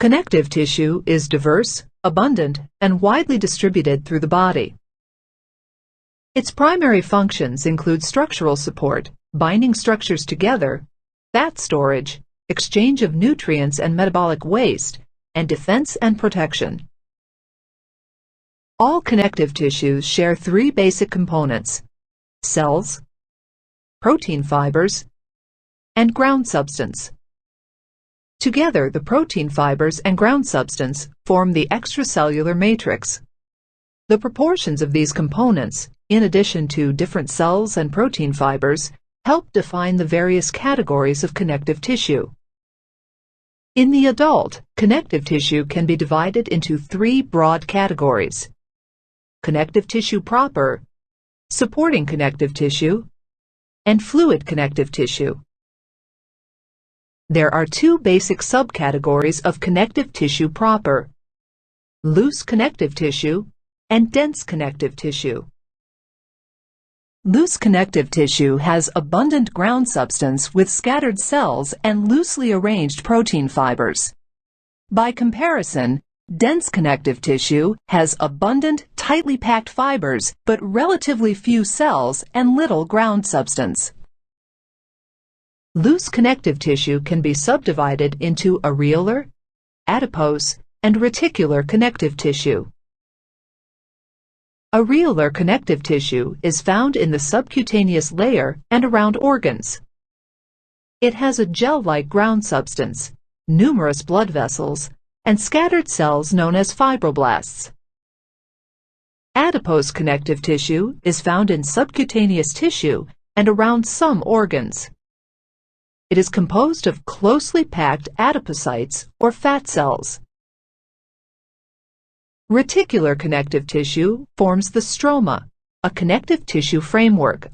Connective tissue is diverse, abundant, and widely distributed through the body. Its primary functions include structural support, binding structures together, fat storage, exchange of nutrients and metabolic waste, and defense and protection. All connective tissues share three basic components: cells, protein fibers, and ground substance. Together, the protein fibers and ground substance form the extracellular matrix. The proportions of these components, in addition to different cells and protein fibers, help define the various categories of connective tissue. In the adult, connective tissue can be divided into three broad categories: connective tissue proper, supporting connective tissue, and fluid connective tissue. There are two basic subcategories of connective tissue proper: loose connective tissue and dense connective tissue. Loose connective tissue has abundant ground substance with scattered cells and loosely arranged protein fibers. By comparison, dense connective tissue has abundant, tightly packed fibers but relatively few cells and little ground substance. Loose connective tissue can be subdivided into areolar, adipose, and reticular connective tissue. Areolar connective tissue is found in the subcutaneous layer and around organs. It has a gel-like ground substance, numerous blood vessels, and scattered cells known as fibroblasts. Adipose connective tissue is found in subcutaneous tissue and around some organs. It is composed of closely packed adipocytes or fat cells. Reticular connective tissue forms the stroma, a connective tissue framework,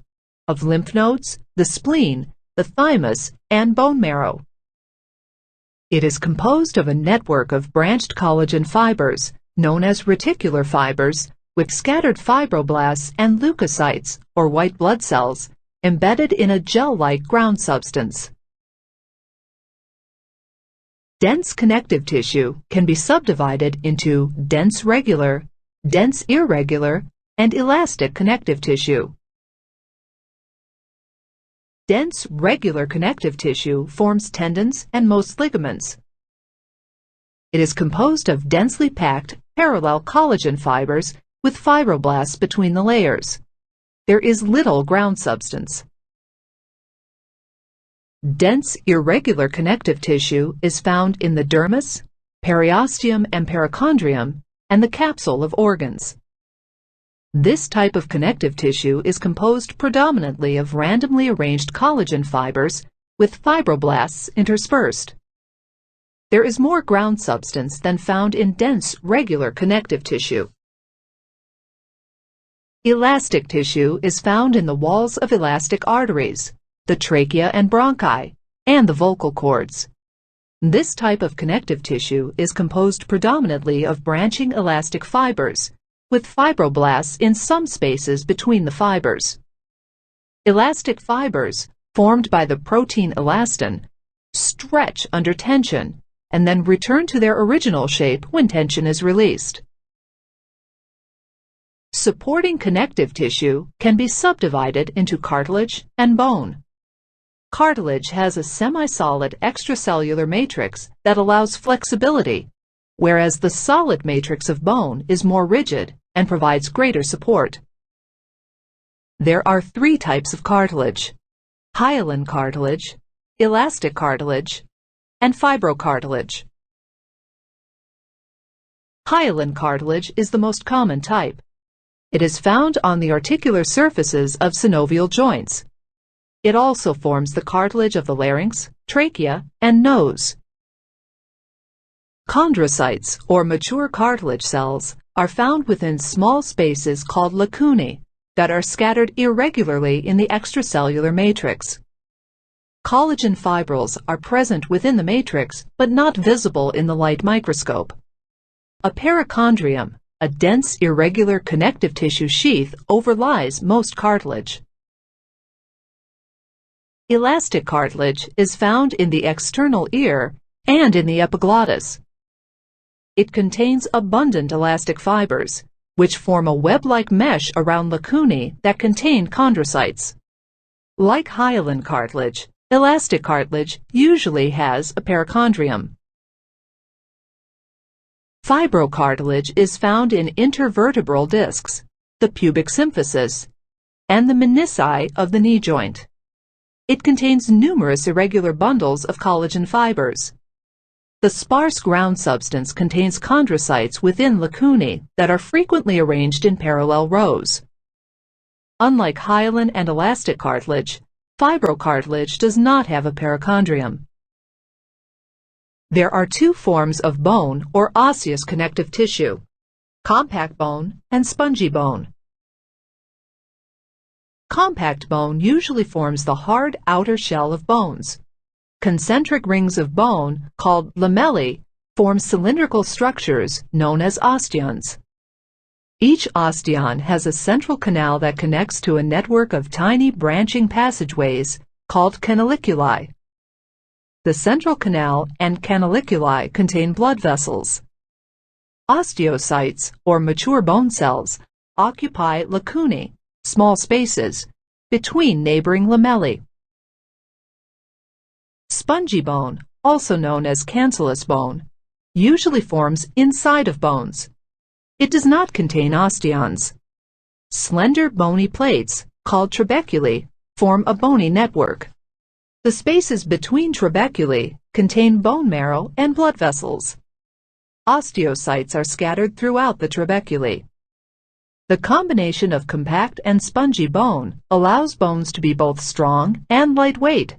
of lymph nodes, the spleen, the thymus, and bone marrow. It is composed of a network of branched collagen fibers, known as reticular fibers, with scattered fibroblasts and leukocytes, or white blood cells, embedded in a gel-like ground substance. Dense connective tissue can be subdivided into dense regular, dense irregular, and elastic connective tissue. Dense regular connective tissue forms tendons and most ligaments. It is composed of densely packed parallel collagen fibers with fibroblasts between the layers. There is little ground substance. Dense irregular connective tissue is found in the dermis, periosteum and perichondrium, and the capsule of organs. This type of connective tissue is composed predominantly of randomly arranged collagen fibers with fibroblasts interspersed. There is more ground substance than found in dense regular connective tissue. Elastic tissue is found in the walls of elastic arteries, the trachea and bronchi, and the vocal cords. This type of connective tissue is composed predominantly of branching elastic fibers, with fibroblasts in some spaces between the fibers. Elastic fibers, formed by the protein elastin, stretch under tension and then return to their original shape when tension is released. Supporting connective tissue can be subdivided into cartilage and bone. Cartilage has a semi-solid extracellular matrix that allows flexibility, whereas the solid matrix of bone is more rigid and provides greater support. There are three types of cartilage: hyaline cartilage, elastic cartilage, and fibrocartilage. Hyaline cartilage is the most common type. It is found on the articular surfaces of synovial joints. It also forms the cartilage of the larynx, trachea, and nose. Chondrocytes, or mature cartilage cells, are found within small spaces called lacunae that are scattered irregularly in the extracellular matrix. Collagen fibrils are present within the matrix but not visible in the light microscope. A perichondrium, a dense irregular connective tissue sheath, overlies most cartilage. Elastic cartilage is found in the external ear and in the epiglottis. It contains abundant elastic fibers, which form a web-like mesh around lacunae that contain chondrocytes. Like hyaline cartilage, elastic cartilage usually has a perichondrium. Fibrocartilage is found in intervertebral discs, the pubic symphysis, and the menisci of the knee joint. It contains numerous irregular bundles of collagen fibers. The sparse ground substance contains chondrocytes within lacunae that are frequently arranged in parallel rows. Unlike hyaline and elastic cartilage, fibrocartilage does not have a perichondrium. There are two forms of bone or osseous connective tissue: compact bone and spongy bone. Compact bone usually forms the hard outer shell of bones. Concentric rings of bone, called lamellae, form cylindrical structures known as osteons. Each osteon has a central canal that connects to a network of tiny branching passageways called canaliculi. The central canal and canaliculi contain blood vessels. Osteocytes, or mature bone cells, occupy lacunae, small spaces, between neighboring lamellae. Spongy bone, also known as cancellous bone, usually forms inside of bones. It does not contain osteons. Slender bony plates, called trabeculae, form a bony network. The spaces between trabeculae contain bone marrow and blood vessels. Osteocytes are scattered throughout the trabeculae. The combination of compact and spongy bone allows bones to be both strong and lightweight.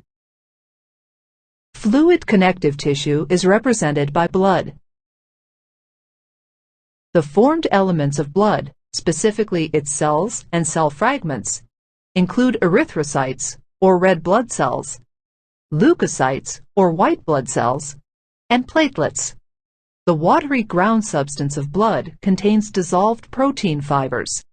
Fluid connective tissue is represented by blood. The formed elements of blood, specifically its cells and cell fragments, include erythrocytes, or red blood cells, leukocytes, or white blood cells, and platelets. The watery ground substance of blood contains dissolved protein fibers.